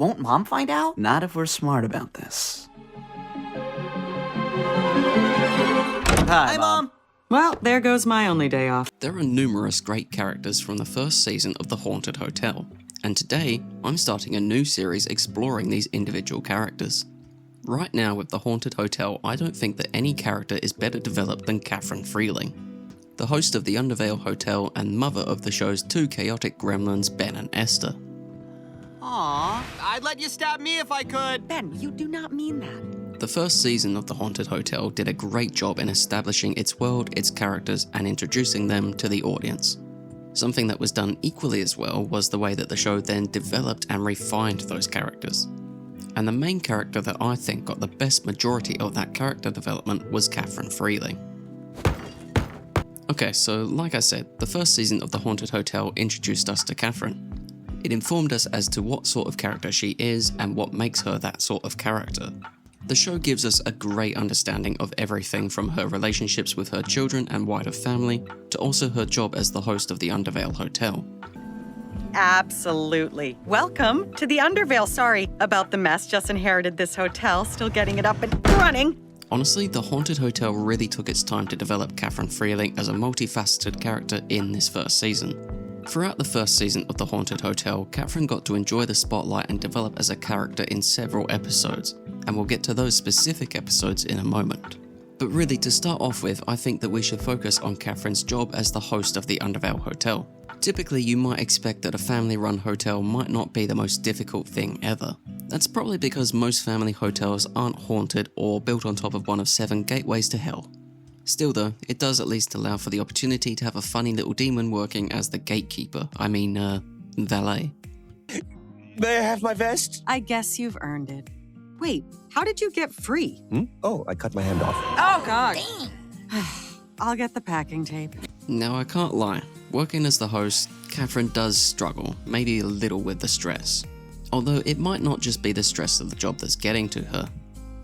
Won't Mom find out? Not if we're smart about this. Hi, Mom. Well, there goes my only day off. There are numerous great characters from the first season of The Haunted Hotel, and today I'm starting a new series exploring these individual characters. Right now with The Haunted Hotel, I don't think that any character is better developed than Katherine Freeling, the host of the Undervale Hotel and mother of the show's two chaotic gremlins, Ben and Esther. Aw, I'd let you stab me if I could. Ben, you do not mean that. The first season of The Haunted Hotel did a great job in establishing its world, its characters, and introducing them to the audience. Something that was done equally as well was the way that the show then developed and refined those characters. And the main character that I think got the best majority of that character development was Katherine Freeling. Okay, so like I said, the first season of The Haunted Hotel introduced us to Katherine. It informed us as to what sort of character she is and what makes her that sort of character. The show gives us a great understanding of everything from her relationships with her children and wider family, to also her job as the host of the Undervale Hotel. Absolutely. Welcome to the Undervale. Sorry about the mess. Just inherited this hotel, still getting it up and running. Honestly, The Haunted Hotel really took its time to develop Katherine Freeling as a multifaceted character in this first season. Throughout the first season of The Haunted Hotel, Katherine got to enjoy the spotlight and develop as a character in several episodes, and we'll get to those specific episodes in a moment. But really, to start off with, I think that we should focus on Katherine's job as the host of the Undervale Hotel. Typically, you might expect that a family-run hotel might not be the most difficult thing ever. That's probably because most family hotels aren't haunted or built on top of one of 7 gateways to hell. Still though, it does at least allow for the opportunity to have a funny little demon working as the gatekeeper, valet. May I have my vest? I guess you've earned it. Wait, how did you get free? Oh, I cut my hand off. Oh, God. I'll get the packing tape. Now I can't lie, working as the host, Katherine does struggle, maybe a little with the stress. Although it might not just be the stress of the job that's getting to her,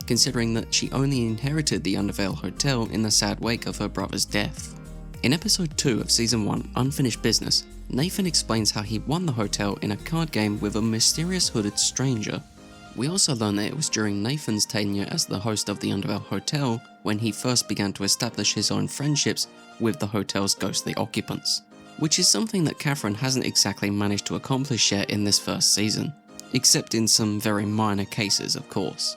considering that she only inherited the Undervale Hotel in the sad wake of her brother's death. In episode 2 of season 1, Unfinished Business, Nathan explains how he won the hotel in a card game with a mysterious hooded stranger. We also learn that it was during Nathan's tenure as the host of the Undervale Hotel when he first began to establish his own friendships with the hotel's ghostly occupants, which is something that Katherine hasn't exactly managed to accomplish yet in this first season, except in some very minor cases, of course.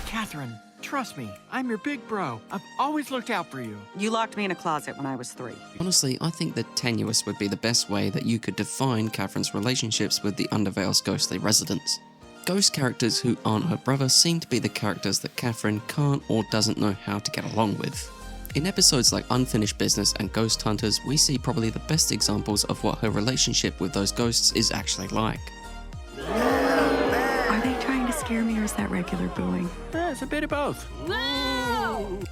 Katherine, trust me, I'm your big bro. I've always looked out for you. You locked me in a closet when I was 3. Honestly, I think that tenuous would be the best way that you could define Katherine's relationships with the Undervale's ghostly residents. Ghost characters who aren't her brother seem to be the characters that Katherine can't or doesn't know how to get along with. In episodes like Unfinished Business and Ghost Hunters, we see probably the best examples of what her relationship with those ghosts is actually like. Are they trying to scare me or is that regular booing? It's a bit of both.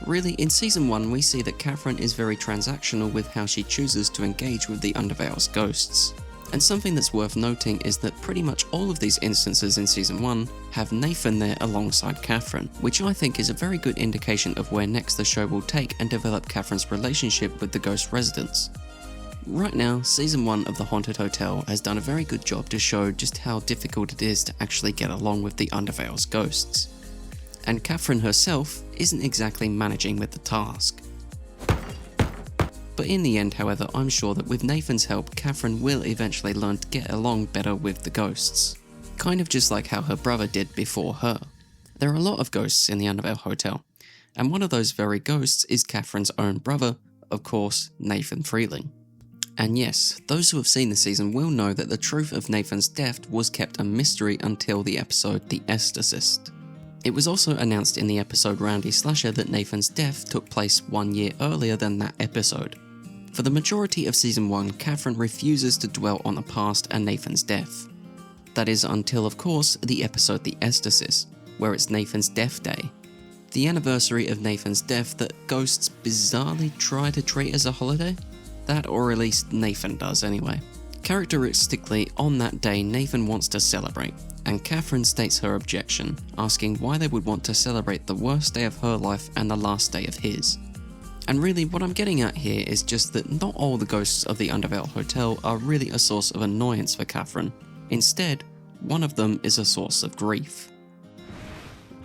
Really, in season 1 we see that Katherine is very transactional with how she chooses to engage with the Undervale's ghosts. And something that's worth noting is that pretty much all of these instances in season 1 have Nathan there alongside Katherine, which I think is a very good indication of where next the show will take and develop Katherine's relationship with the ghost residents. Right now, season 1 of The Haunted Hotel has done a very good job to show just how difficult it is to actually get along with the Undervale's ghosts. And Katherine herself isn't exactly managing with the task. But in the end, however, I'm sure that with Nathan's help, Katherine will eventually learn to get along better with the ghosts. Kind of just like how her brother did before her. There are a lot of ghosts in the Undervale Hotel, and one of those very ghosts is Katherine's own brother, of course, Nathan Freeling. And yes, those who have seen the season will know that the truth of Nathan's death was kept a mystery until the episode The Exorcist. It was also announced in the episode Roundy Slasher that Nathan's death took place 1 year earlier than that episode. For the majority of season 1, Katherine refuses to dwell on the past and Nathan's death. That is until, of course, the episode The Exorcist, where it's Nathan's death day. The anniversary of Nathan's death that ghosts bizarrely try to treat as a holiday? That, or at least Nathan does anyway. Characteristically, on that day Nathan wants to celebrate, and Katherine states her objection, asking why they would want to celebrate the worst day of her life and the last day of his. And really, what I'm getting at here is just that not all the ghosts of the Undervale Hotel are really a source of annoyance for Katherine. Instead, one of them is a source of grief.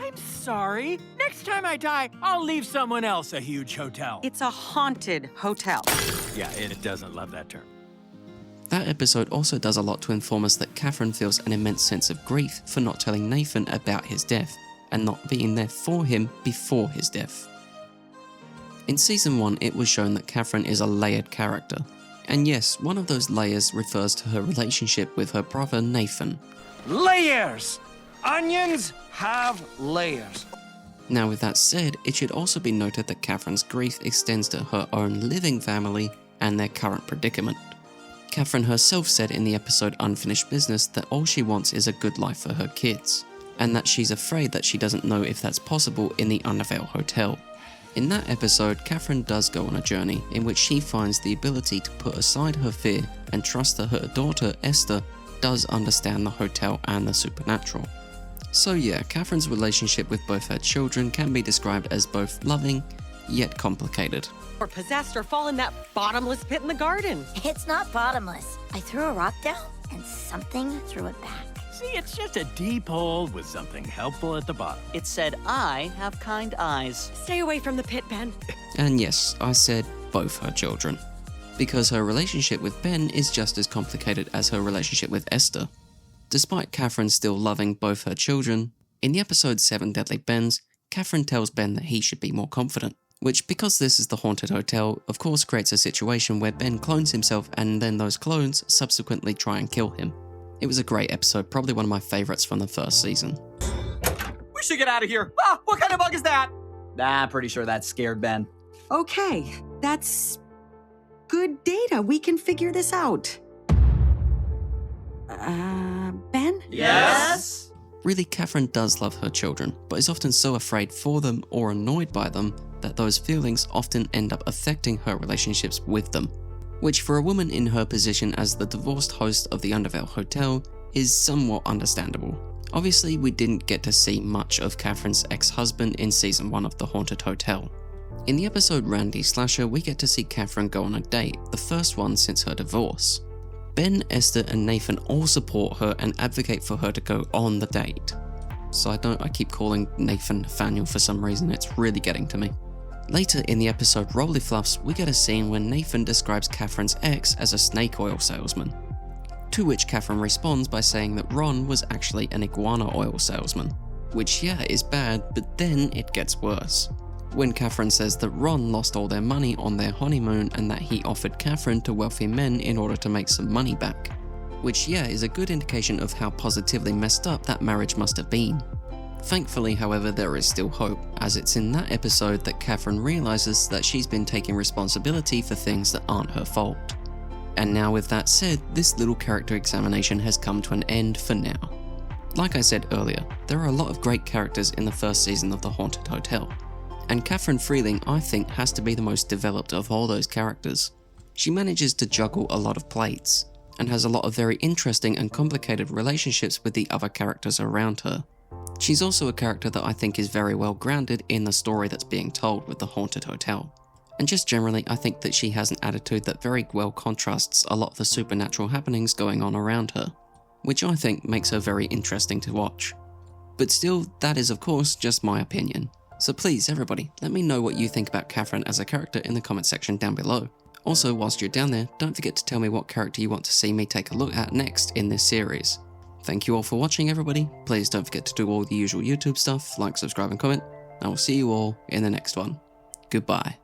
I'm sorry. Next time I die, I'll leave someone else a huge hotel. It's a haunted hotel. Yeah, it doesn't love that term. That episode also does a lot to inform us that Katherine feels an immense sense of grief for not telling Nathan about his death, and not being there for him before his death. In Season 1, it was shown that Katherine is a layered character. And yes, one of those layers refers to her relationship with her brother Nathan. Layers! Onions have layers. Now with that said, it should also be noted that Katherine's grief extends to her own living family and their current predicament. Katherine herself said in the episode Unfinished Business that all she wants is a good life for her kids, and that she's afraid that she doesn't know if that's possible in the Undervale Hotel. In that episode, Katherine does go on a journey in which she finds the ability to put aside her fear and trust that her daughter, Esther, does understand the hotel and the supernatural. So yeah, Katherine's relationship with both her children can be described as both loving, yet complicated. Or possessed or fall in that bottomless pit in the garden. It's not bottomless. I threw a rock down and something threw it back. See, it's just a deep hole with something helpful at the bottom. It said, I have kind eyes. Stay away from the pit, Ben. And yes, I said both her children. Because her relationship with Ben is just as complicated as her relationship with Esther. Despite Katherine still loving both her children, in the episode 7 Deadly Bends, Katherine tells Ben that he should be more confident. Which, because this is the haunted hotel, of course creates a situation where Ben clones himself and then those clones subsequently try and kill him. It was a great episode, probably one of my favourites from the first season. We should get out of here. Ah, what kind of bug is that? Nah, pretty sure that scared Ben. Okay, that's good data. We can figure this out. Ben? Yes? Really, Katherine does love her children, but is often so afraid for them or annoyed by them that those feelings often end up affecting her relationships with them. Which for a woman in her position as the divorced host of the Undervale Hotel is somewhat understandable. Obviously, we didn't get to see much of Katherine's ex-husband in Season 1 of the Haunted Hotel. In the episode Randy Slasher, we get to see Katherine go on a date, the first one since her divorce. Ben, Esther and Nathan all support her and advocate for her to go on the date. I keep calling Nathan Nathaniel for some reason, it's really getting to me. Later in the episode Rolly Fluffs, we get a scene where Nathan describes Katherine's ex as a snake oil salesman. To which Katherine responds by saying that Ron was actually an iguana oil salesman. Which yeah, is bad, but then it gets worse. When Katherine says that Ron lost all their money on their honeymoon and that he offered Katherine to wealthy men in order to make some money back. Which yeah, is a good indication of how positively messed up that marriage must have been. Thankfully, however, there is still hope, as it's in that episode that Katherine realises that she's been taking responsibility for things that aren't her fault. And now with that said, this little character examination has come to an end for now. Like I said earlier, there are a lot of great characters in the first season of The Haunted Hotel. And Katherine Freeling, I think, has to be the most developed of all those characters. She manages to juggle a lot of plates, and has a lot of very interesting and complicated relationships with the other characters around her. She's also a character that I think is very well grounded in the story that's being told with the Haunted Hotel. And just generally, I think that she has an attitude that very well contrasts a lot of the supernatural happenings going on around her, which I think makes her very interesting to watch. But still, that is of course just my opinion. So please everybody, let me know what you think about Katherine as a character in the comment section down below. Also, whilst you're down there, don't forget to tell me what character you want to see me take a look at next in this series. Thank you all for watching everybody, please don't forget to do all the usual YouTube stuff, like, subscribe and comment, and I will see you all in the next one. Goodbye.